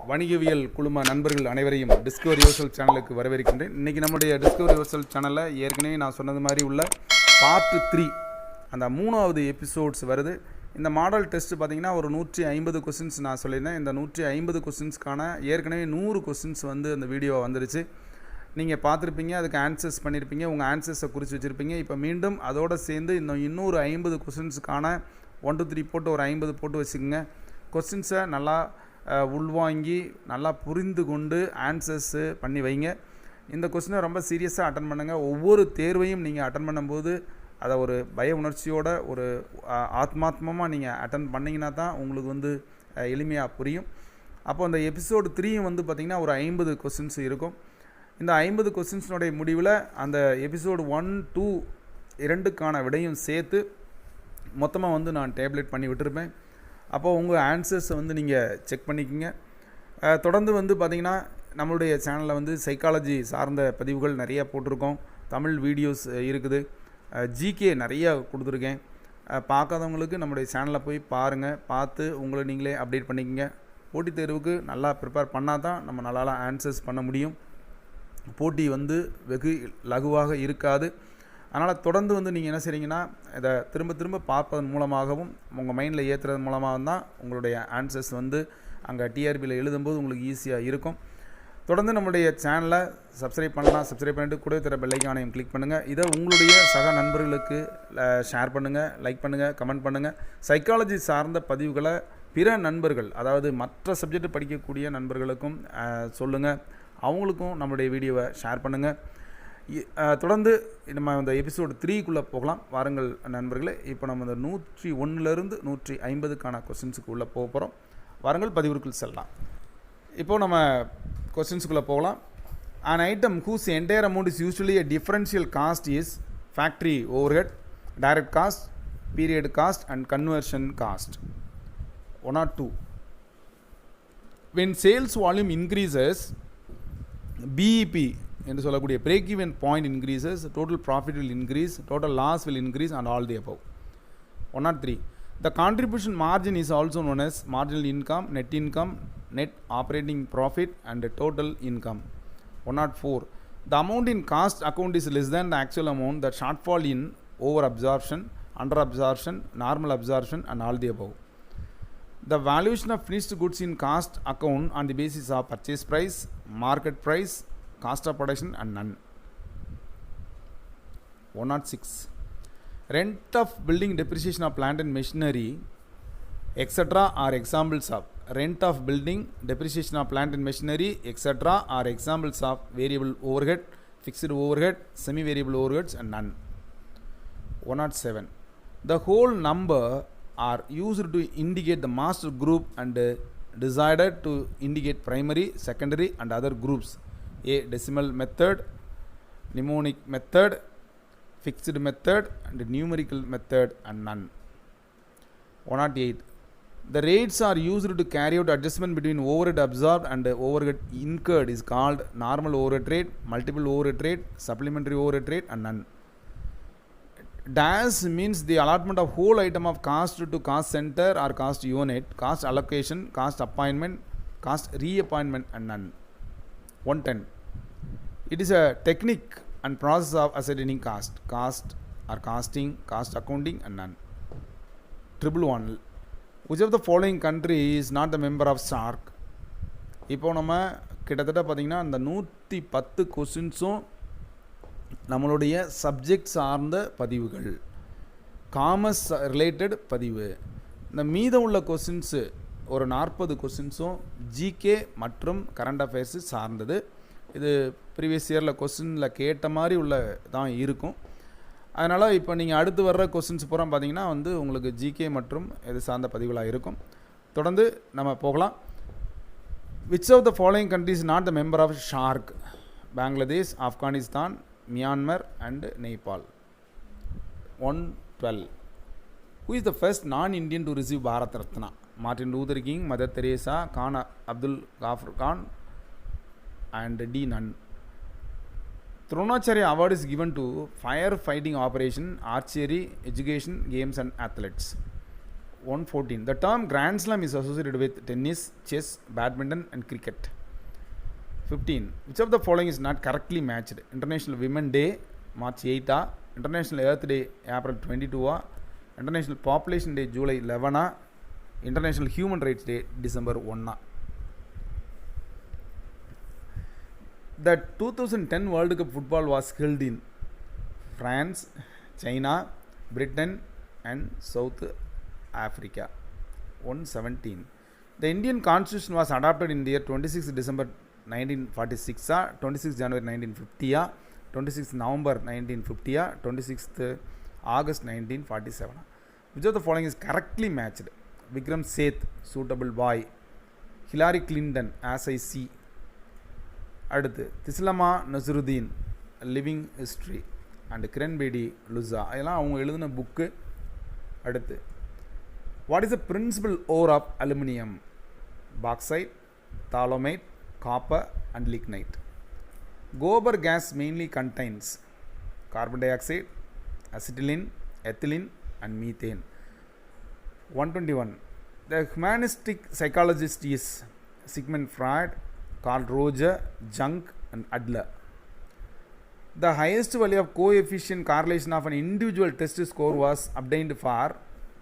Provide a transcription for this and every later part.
வணிகவியல் குழும நண்பர்கள் அனைவரையும் டிஸ்கவர் யுவர்செல்ஃப் சேனலுக்கு வரவேற்கின்றேன். இன்றைக்கி நம்முடைய டிஸ்கவர் யுவர்செல்ஃப் சேனலில் ஏற்கனவே நான் சொன்னது மாதிரி உள்ள பார்ட் 3 அந்த 3வது எபிசோட்ஸ் வருது. இந்த மாடல் டெஸ்ட் பார்த்திங்கன்னா ஒரு 150 கொஸ்டின்ஸ் நான் சொல்லியிருந்தேன். இந்த 150 கொஸ்டின்ஸ்க்கான ஏற்கனவே 100 கொஸ்டின்ஸ் வந்து அந்த வீடியோ வந்துருச்சு. நீங்கள் பார்த்துருப்பீங்க, அதுக்கு ஆன்சர்ஸ் பண்ணியிருப்பீங்க, உங்கள் ஆன்சர்ஸை குறித்து வச்சுருப்பீங்க. இப்போ மீண்டும் அதோடு சேர்ந்து இன்னொரு 50 கொஸ்டின்ஸுக்கான 1 2 3 போட்டு ஒரு 50 போட்டு வச்சுக்கோங்க. கொஸ்டின்ஸை நல்லா உள்வாங்கி நல்லா புரிந்து கொண்டு ஆன்சர்ஸு பண்ணி வைங்க. இந்த கொஸ்டினை ரொம்ப சீரியஸாக அட்டன் பண்ணுங்கள். ஒவ்வொரு தேர்வையும் நீங்கள் அட்டன் பண்ணும்போது அதை ஒரு பய உணர்ச்சியோட ஒரு ஆத்மாத்மமாக நீங்கள் அட்டன் பண்ணிங்கன்னா தான் உங்களுக்கு வந்து எளிமையாக புரியும். அப்போ அந்த எபிசோடு 3 வந்து பார்த்திங்கன்னா ஒரு 50 கொஸ்டின்ஸ் இருக்கும். இந்த 50 கொஸ்டின்ஸினுடைய முடிவில் அந்த எபிசோடு 1 2 2க்கான விடையும் சேர்த்து மொத்தமாக வந்து நான் டேப்லெட் பண்ணி விட்டுருப்பேன். அப்போது உங்கள் ஆன்சர்ஸை வந்து நீங்கள் செக் பண்ணிக்கோங்க. தொடர்ந்து வந்து பார்த்திங்கன்னா நம்மளுடைய சேனலில் வந்து சைக்காலஜி சார்ந்த பதிவுகள் நிறையா போட்டிருக்கோம். தமிழ் வீடியோஸ் இருக்குது, ஜிகே நிறையா கொடுத்துருக்கேன். பார்க்காதவங்களுக்கு நம்முடைய சேனலில் போய் பாருங்கள், பார்த்து உங்களை நீங்களே அப்டேட் பண்ணிக்கோங்க. போட்டித் தேர்வுக்கு நல்லா ப்ரிப்பேர் பண்ணால் தான் நம்ம நல்லா ஆன்சர்ஸ் பண்ண முடியும். போட்டி வந்து வெகு லகுவாக இருக்காது. அதனால் தொடர்ந்து வந்து நீங்கள் என்ன செய்கிறீங்கன்னா இதை திரும்ப திரும்ப பார்ப்பதன் மூலமாகவும் உங்கள் மைண்டில் ஏற்றுறது மூலமாகவும் தான் உங்களுடைய ஆன்சர்ஸ் வந்து அங்கே டிஆர்பியில் எழுதும்போது உங்களுக்கு ஈஸியாக இருக்கும். தொடர்ந்து நம்மளுடைய சேனலை சப்ஸ்கிரைப் பண்ணலாம். சப்ஸ்கிரைப் பண்ணிவிட்டு கூட தர பெல் ஐகானையும் கிளிக் பண்ணுங்கள். இதை உங்களுடைய சக நண்பர்களுக்கு ஷேர் பண்ணுங்கள், லைக் பண்ணுங்கள், கமெண்ட் பண்ணுங்கள். சைக்காலஜி சார்ந்த பதிவுகளை பிற நண்பர்கள், அதாவது மற்ற சப்ஜெக்ட் படிக்கக்கூடிய நண்பர்களுக்கும் சொல்லுங்கள். அவங்களுக்கும் நம்மளுடைய வீடியோவை ஷேர் பண்ணுங்கள். தொடர்ந்து நம்ம இந்த எபிசோடு 3க்குள்ளே போகலாம். வாருங்கள் நண்பர்களே. இப்போ நம்ம இந்த 101லேருந்து 150க்கான கொஸ்டின்ஸுக்கு உள்ளே போக போகிறோம். வாருங்கள் பதிவிற்குள் செல்லலாம். இப்போது நம்ம கொஸ்டின்ஸுக்குள்ளே போகலாம். an item whose entire amount is usually a differential cost is factory overhead, direct cost, period cost and conversion cost. 1 or 2. When sales volume increases, BEP என்று சொல்லக்கூடிய break even point increases, total profit will increase, total loss will increase and all the above. 1 or 3. The contribution margin is also known as marginal income, net operating profit and total income. 1 or 4. The amount in cost account is less than the actual amount, the shortfall in over absorption, under absorption, normal absorption and all the above. The valuation of finished goods in cost account on the basis of purchase price, market price, cost of production and none. 106. Rent of building, depreciation of plant and machinery etc. are examples of rent of building, depreciation of plant and machinery etc. are examples of variable overhead, fixed overhead, semi variable overheads and none. 107. The whole number are used to indicate the master group and decided to indicate primary, secondary and other groups. A. Decimal method, mnemonic method, fixed method and numerical method and none. 108. The rates are used to carry out adjustment between overhead absorbed and overhead incurred is called normal overhead rate, multiple overhead rate, supplementary overhead rate and none. Dash means the allotment of whole item of cost to cost center or cost unit, cost allocation, cost appointment, cost reappointment and none. 110. It is a technique and process of ascertaining cost or costing, cost accounting and none. 111. Which of the following country is not the member of SAARC? இப்போ நம்ம கிட்டத்தட்ட பார்த்திங்கன்னா அந்த 110 கொஸ்டின்ஸும் நம்மளுடைய subject சார்ந்த பதிவுகள், commerce related பதிவு. இந்த மீதம் உள்ள கொஸ்டின்ஸு ஒரு 40 கொஸ்டின்ஸும் ஜிகே மற்றும் கரண்ட் அஃபேர்ஸு சார்ந்தது. இது ப்ரீவியஸ் இயரில் கொஸ்டினில் கேட்ட மாதிரி உள்ள தான் இருக்கும். அதனால் இப்போ நீங்கள் அடுத்து வர்ற கொஸ்டின்ஸ் பூரா பார்த்திங்கன்னா வந்து உங்களுக்கு ஜிகே மற்றும் இது சார்ந்த பதிவுகளாக இருக்கும். தொடர்ந்து நம்ம போகலாம். Which of the following countries not the member of SAARC? Bangladesh, Afghanistan, Myanmar and Nepal. 112. Who is the first non-Indian to receive Bharat Ratna? Martin Luther King, Mother Teresa, Khan Abdul Ghaffar Khan and D. Nunn. Dronacharya Award is given to fire fighting operation, archery, education, games and athletes. 114. The term Grand Slam is associated with tennis, chess, badminton, and cricket. 15. Which of the following is not correctly matched? International Women Day, March 8, International Earth Day, April 22, International Population Day, July 11, International Human Rights Day, December 1. The 2010 World Cup football was held in France, China, Britain, and South Africa. 117. The Indian Constitution was adopted in the year 26 December 1946, 26 January 1950, 26 November 1950, 26 August 1947. Which of the following is correctly matched? Vikram Seth, Suitable Boy. Hillary Clinton, As I See. அடுத்து Taslima Nasrin, living history, and Kiran Bedi லுசா, இதெல்லாம் அவங்க எழுதின book. அடுத்து what is the principal ore of aluminium? Bauxite, dolomite, copper and lignite. Gobar gas mainly contains carbon dioxide, acetylene, ethylene and methane. 121. The humanistic psychologist is Sigmund Freud, Carl Roger, Jung and Adler. The highest value of coefficient correlation of an individual test score was obtained for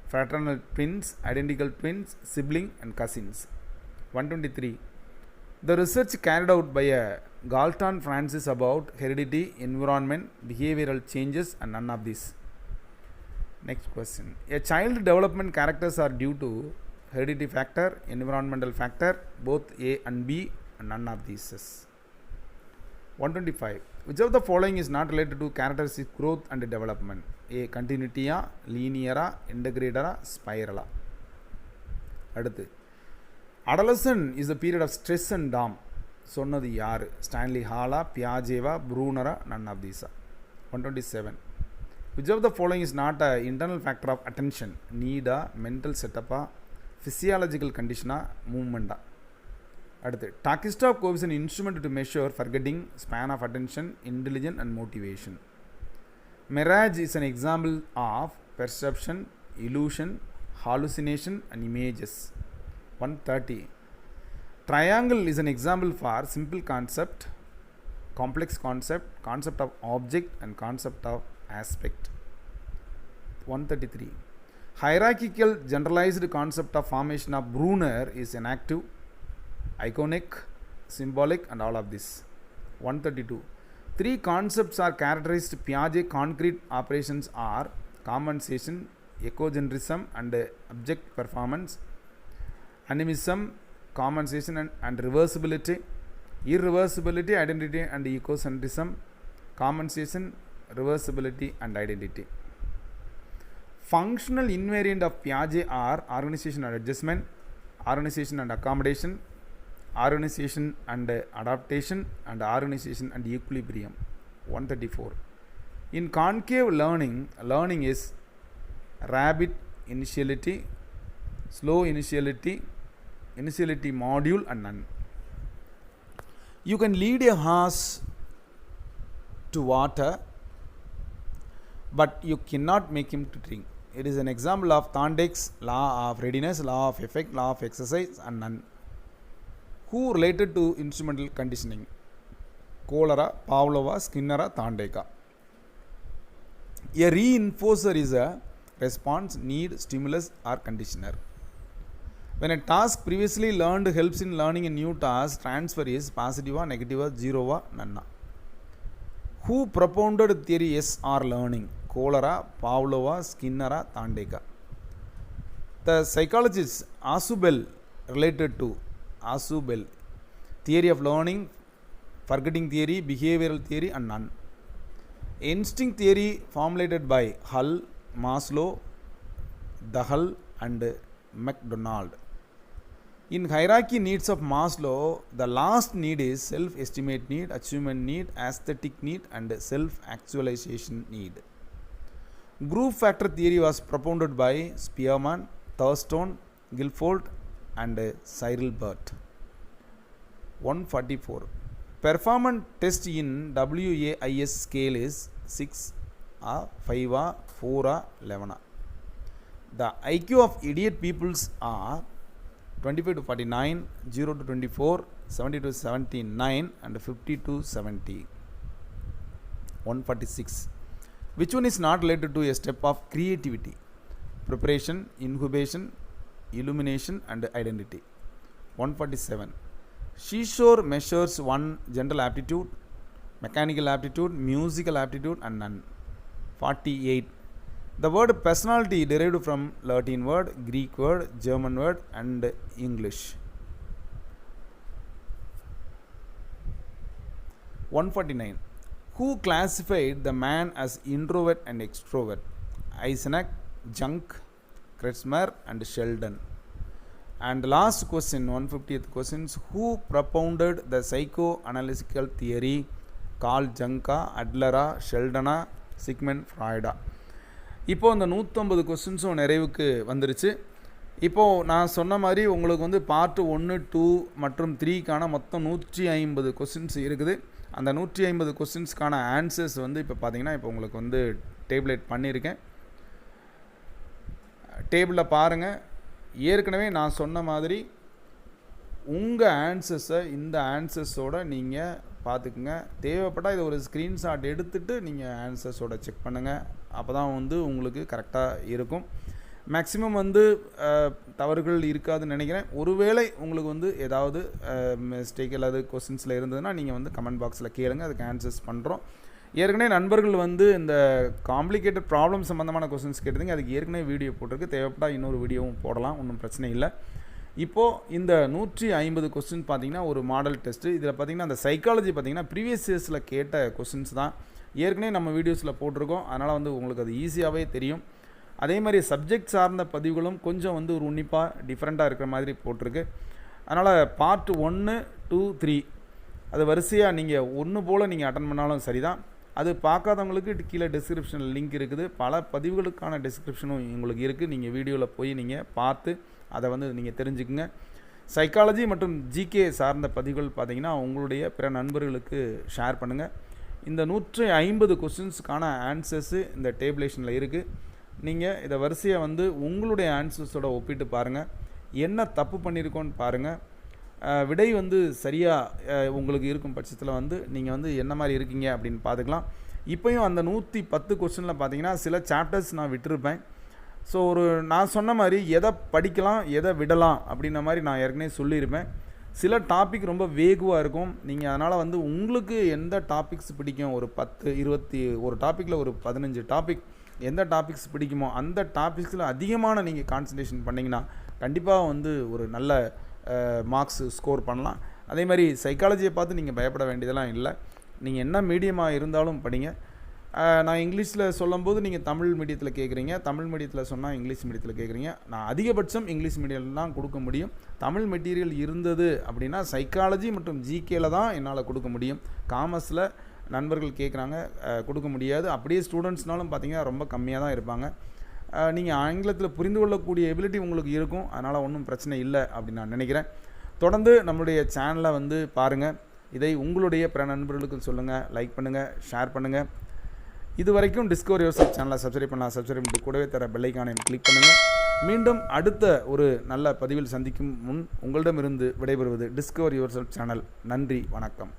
fraternal twins, identical twins, sibling and cousins. 123. The research carried out by Galton Francis about heredity, environment, behavioral changes and none of this. Next question. A child development characters are due to heredity factor, environmental factor, both A and B, and none of these. 125. Which of the following is not related to characteristic growth and development? A. Continuity, linear, integrator, spiral. அடுத்து adolescence is the period of stress and dom. சொன்னது யார்? Stanley ஹாலா, பியாஜேவா, ப்ரூனரா, none of these. 127. Which of the following is not an internal factor of attention? Need, mental setup, physiological condition, movement. அடுத்து டாக்கிஸ்டாப் கோவிஸ் an instrument to measure forgetting, span of attention, intelligence and motivation. Mirage is an example of perception, illusion, hallucination and images. 130. Triangle is an example for simple concept, complex concept, concept of object and concept of aspect. 133. Hierarchical generalized concept of formation of Brunner is enactive, iconic, symbolic and all of this. 132. Three concepts are characterized Piaget concrete operations are compensation, ecogentrism and object performance, animism, compensation and reversibility, irreversibility, identity and ecocentrism, compensation, reversibility and identity. Functional invariant of Piaget are organization and adjustment, organization and accommodation, organization and adaptation and organization and equilibrium. 134. In concave learning, learning is rapid initiality, slow initiality, initiality module and none. You can lead a horse to water but you cannot make him to drink. It is an example of Thorndike's law of readiness, law of effect, law of exercise and none. Who related to instrumental conditioning? Cholera, Pavlova, Skinner, Thorndike. A reinforcer is a response, need, stimulus or conditioner. When a task previously learned helps in learning a new task, transfer is positive, negative, zero, none. Who propounded theory S or learning? Cholera, Pavlova, Skinner, Thorndike. The psychologist Asubel related to Asubel, theory of learning, forgetting theory, behavioral theory and none. Instinct theory formulated by Hull, Maslow, Dahl and MacDonald. In hierarchy needs of Maslow, the last need is self-estimate need, achievement need, aesthetic need and self-actualization need. Group factor theory was propounded by Spearman, Thurston, Guilford and Cyril Burt. 144. Performance test in WAIS scale is 6, 5, 4, 11. The IQ of idiot peoples are 25 to 49, 0 to 24, 70 to 79 and 50 to 70. 146. Which one is not related to a step of creativity? Preparation, incubation, illumination and identity. 147. Seashore measures one general aptitude, mechanical aptitude, musical aptitude and none. 48. The word personality derived from Latin word, Greek word, German word and English. 149. Who classified the man as introvert and extrovert? Eysenck, Jung, Kretschmer and Sheldon. And last question, 150th questions. Who propounded the psychoanalytical theory? Carl Jung, Adler, Sheldon, Sigmund Freud. இப்போ அந்த 150 கொஸ்டின்ஸும் நிறைவுக்கு வந்துருச்சு. இப்போது நான் சொன்ன மாதிரி உங்களுக்கு வந்து பார்ட் 1, 2 மற்றும் 3க்கான மொத்தம் 150 கொஸ்டின்ஸ் இருக்குது. அந்த 150 கொஸ்டின்ஸ்க்கான ஆன்சர்ஸ் வந்து இப்போ பார்த்தீங்கன்னா இப்போ உங்களுக்கு வந்து டேபிளேட் பண்ணியிருக்கேன். டேபிளில் பாருங்கள். ஏற்கனவே நான் சொன்ன மாதிரி உங்கள் ஆன்சர்ஸை இந்த ஆன்சர்ஸோடு நீங்கள் பார்த்துக்குங்க. தேவைப்பட்டால் இதை ஒரு ஸ்க்ரீன்ஷாட் எடுத்துகிட்டு நீங்கள் ஆன்சர்ஸோட செக் பண்ணுங்கள். அப்போ தான் வந்து உங்களுக்கு கரெக்டாக இருக்கும். மேக்ஸிமம் வந்து தவறுகள் இருக்காதுன்னு நினைக்கிறேன். ஒருவேளை உங்களுக்கு வந்து ஏதாவது மிஸ்டேக் அல்லது கொஸ்டின்ஸில் இருந்ததுன்னா நீங்கள் வந்து கமெண்ட் பாக்ஸில் கேளுங்க, அதுக்கு ஆன்சர்ஸ் பண்ணுறோம். ஏற்கனவே நண்பர்கள் வந்து இந்த காம்ப்ளிகேட்டட் ப்ராப்ளம் சம்மந்தமான கொஸ்டின்ஸ் கேட்டதுங்க, அதுக்கு ஏற்கனவே வீடியோ போட்டிருக்கு. தேவைப்பட்டால் இன்னொரு வீடியோவும் போடலாம், ஒன்றும் பிரச்சனை இல்லை. இப்போது இந்த 150 கொஸ்டின் பார்த்திங்கன்னா ஒரு மாடல் டெஸ்ட்டு. இதில் பார்த்திங்கன்னா அந்த சைக்காலஜி பார்த்திங்கன்னா ப்ரீவியஸ் இயர்ஸில் கேட்ட கொஸ்டின்ஸ் தான் ஏற்கனவே நம்ம வீடியோஸில் போட்டிருக்கோம். அதனால் வந்து உங்களுக்கு அது ஈஸியாகவே தெரியும். அதே மாதிரி சப்ஜெக்ட் சார்ந்த பதிவுகளும் கொஞ்சம் வந்து ஒரு உன்னிப்பாக டிஃப்ரெண்ட்டாக இருக்கிற மாதிரி போட்டிருக்கு. அதனால் பார்ட் 1, 2, 3 அது வரிசையாக நீங்கள் ஒன்று போல் நீங்கள் அட்டன் பண்ணாலும் சரி தான். அது பார்க்காதவங்களுக்கு கீழே டிஸ்கிரிப்ஷனில் லிங்க் இருக்குது. பல பதிவுகளுக்கான டிஸ்கிரிப்ஷனும் உங்களுக்கு இருக்குது. நீங்கள் வீடியோவில் போய் நீங்கள் பார்த்து அதை வந்து நீங்கள் தெரிஞ்சுக்குங்க. சைக்காலஜி மற்றும் ஜிகே சார்ந்த பதிவுகள் பார்த்திங்கன்னா உங்களுடைய பிற நண்பர்களுக்கு ஷேர் பண்ணுங்கள். இந்த 150 கொஸ்டின்ஸுக்கான ஆன்சர்ஸு இந்த டேபிளேஷனில் இருக்குது. நீங்கள் இதை வரிசையை வந்து உங்களுடைய ஆன்சர்ஸோட ஒப்பிட்டு பாருங்கள். என்ன தப்பு பண்ணியிருக்கோன்னு பாருங்கள். விடை வந்து சரியாக உங்களுக்கு இருக்கும் பட்சத்தில் வந்து நீங்கள் வந்து என்ன மாதிரி இருக்கீங்க அப்படின்னு பார்த்துக்கலாம். இப்போயும் அந்த 110 கொஸ்டினில் பார்த்தீங்கன்னா சில சாப்டர்ஸ் நான் விட்டுருப்பேன். ஸோ நான் சொன்ன மாதிரி எதை படிக்கலாம் எதை விடலாம் அப்படின்ன மாதிரி நான் ஏற்கனவே சொல்லியிருப்பேன். சில டாபிக் ரொம்ப வேகுவாக இருக்கும். நீங்கள் அதனால் வந்து உங்களுக்கு எந்த டாபிக்ஸ் பிடிக்கும், ஒரு 10, 20 ஒரு டாப்பிக்கில் ஒரு 15 டாபிக் எந்த டாபிக்ஸ் பிடிக்குமோ அந்த டாபிக்ஸில் அதிகமான நீங்கள் கான்சன்ட்ரேஷன் பண்ணிங்கன்னா கண்டிப்பாக வந்து ஒரு நல்ல மார்க்ஸ் ஸ்கோர் பண்ணலாம். அதே மாதிரி சைக்காலஜியை பார்த்து நீங்கள் பயப்பட வேண்டியதெல்லாம் இல்லை. நீங்கள் என்ன மீடியமாக இருந்தாலும் படிங்க. நான் இங்கிலீஷில் சொல்லும்போது நீங்கள் தமிழ் மீடியத்தில் கேட்குறீங்க, தமிழ் மீடியத்தில் சொன்னால் இங்கிலீஷ் மீடியத்தில் கேட்குறீங்க. நான் அதிகபட்சம் இங்கிலீஷ் மீடியத்தில் தான் கொடுக்க முடியும். தமிழ் மெட்டீரியல் இருந்தது அப்படின்னா சைக்காலஜி மற்றும் ஜிகேல தான் என்னால் கொடுக்க முடியும். காமர்ஸில் நண்பர்கள் கேட்குறாங்க, கொடுக்க முடியாது. அப்படியே ஸ்டூடெண்ட்ஸ்னாலும் பார்த்தீங்கன்னா ரொம்ப கம்மியாக தான் இருப்பாங்க. நீங்கள் ஆங்கிலத்தில் புரிந்து கொள்ளக்கூடிய எபிலிட்டி உங்களுக்கு இருக்கும். அதனால் ஒன்றும் பிரச்சனை இல்லை அப்படின்னு நான் நினைக்கிறேன். தொடர்ந்து நம்மளுடைய சேனலை வந்து பாருங்கள். இதை உங்களுடைய பிற நண்பர்களுக்கு சொல்லுங்கள், லைக் பண்ணுங்கள், ஷேர் பண்ணுங்கள். இது வரைக்கும் டிஸ்கவர் யுவர் சேனலை சப்ஸ்கிரைப் பண்ணலாம். சப்ஸ்கிரைப் பண்ணி கூடவே தர பெல் ஐகானை கிளிக் பண்ணுங்கள். மீண்டும் அடுத்த ஒரு நல்ல பதிவில் சந்திக்கும் முன் உங்களிடமிருந்து விடைபெறுவது டிஸ்கவர் யுவர் சேனல். நன்றி, வணக்கம்.